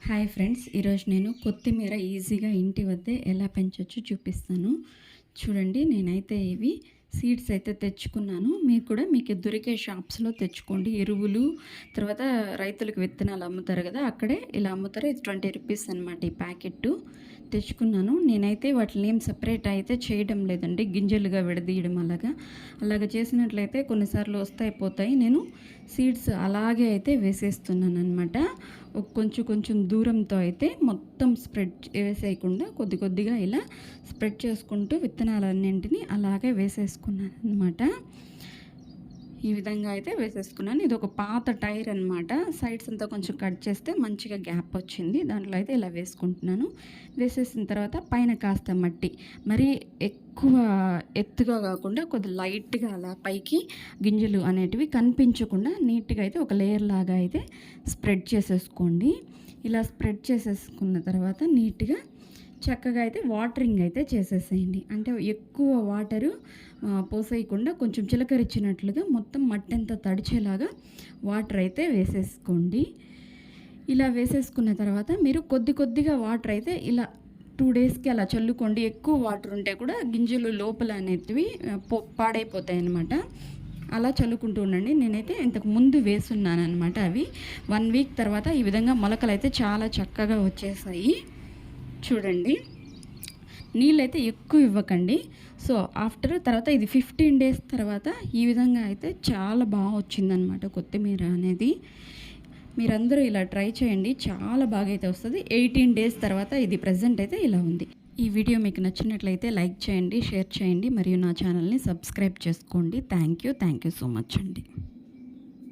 Hi friends, ఈరోజు నేను కొత్తిమీర ఈజీగా ఇంటి వద్దే ఎలా పెంచొచ్చో చూపిస్తాను. చూడండి, నేనైతే ఇవి సీడ్స్ అయితే తెచ్చుకున్నాను. మీరు కూడా మీకు దొరికే షాప్స్లో తెచ్చుకోండి. ఎరువులు, తర్వాత రైతులకు విత్తనాలు అమ్ముతారు కదా, అక్కడే ఇలా అమ్ముతారు. ఇది 20 రూపీస్ అనమాట ఈ ప్యాకెట్టు. తెచ్చుకున్నాను. నేనైతే వాటిని ఏం సపరేట్ అయితే చేయడం లేదండి, గింజలుగా విడదీయడం అలాగా చేసినట్లయితే కొన్నిసార్లు వస్తాయి పోతాయి. నేను సీడ్స్ అలాగే అయితే వేసేస్తున్నాను అనమాట. కొంచెం కొంచెం దూరంతో అయితే మొత్తం స్ప్రెడ్ వేసేయకుండా కొద్ది కొద్దిగా ఇలా స్ప్రెడ్ చేసుకుంటూ విత్తనాలన్నింటినీ అలాగే వేసేసుకున్నాను అనమాట. ఈ విధంగా అయితే వేసేసుకున్నాను. ఇది ఒక పాత టైర్ అనమాట. సైడ్స్ అంతా కొంచెం కట్ చేస్తే మంచిగా గ్యాప్ వచ్చింది. దాంట్లో అయితే ఇలా వేసుకుంటున్నాను. వేసేసిన తర్వాత పైన కాస్త మట్టి, మరీ ఎక్కువ ఎత్తుగా కాకుండా కొద్ది లైట్గా అలా పైకి గింజలు అనేటివి కనిపించకుండా నీట్గా అయితే ఒక లేయర్ లాగా అయితే స్ప్రెడ్ చేసేసుకోండి. ఇలా స్ప్రెడ్ చేసేసుకున్న తర్వాత నీట్గా చక్కగా అయితే వాటరింగ్ అయితే చేసేసేయండి. అంటే ఎక్కువ వాటరు పోసేయకుండా కొంచెం చిలకరించినట్లుగా మొత్తం మట్టి అంతా తడిచేలాగా వాటర్ అయితే వేసేసుకోండి. ఇలా వేసేసుకున్న తర్వాత మీరు కొద్ది కొద్దిగా వాటర్ అయితే ఇలా 2 డేస్కి అలా చల్లుకోండి. ఎక్కువ వాటర్ ఉంటే కూడా గింజలు లోపల అనేటివి పాడైపోతాయి అన్నమాట. అలా చల్లుకుంటూ ఉండండి. నేనైతే ఇంతకు ముందు వేసున్నాను అనమాట. అవి 1 వీక్ తర్వాత ఈ విధంగా మొలకలు అయితే చాలా చక్కగా వచ్చేసాయి. చూడండి, నీళ్ళైతే ఎక్కువ ఇవ్వకండి. సో తర్వాత ఇది 15 డేస్ తర్వాత ఈ విధంగా అయితే చాలా బాగా వచ్చిందనమాట కొత్తిమీర అనేది. మీరందరూ ఇలా ట్రై చేయండి, చాలా బాగా అయితే వస్తుంది. 18 డేస్ తర్వాత ఇది ప్రజెంట్ అయితే ఇలా ఉంది. ఈ వీడియో మీకు నచ్చినట్లయితే లైక్ చేయండి, షేర్ చేయండి, మరియు నా ఛానల్ని సబ్స్క్రైబ్ చేసుకోండి. థ్యాంక్ యూ సో మచ్ అండి.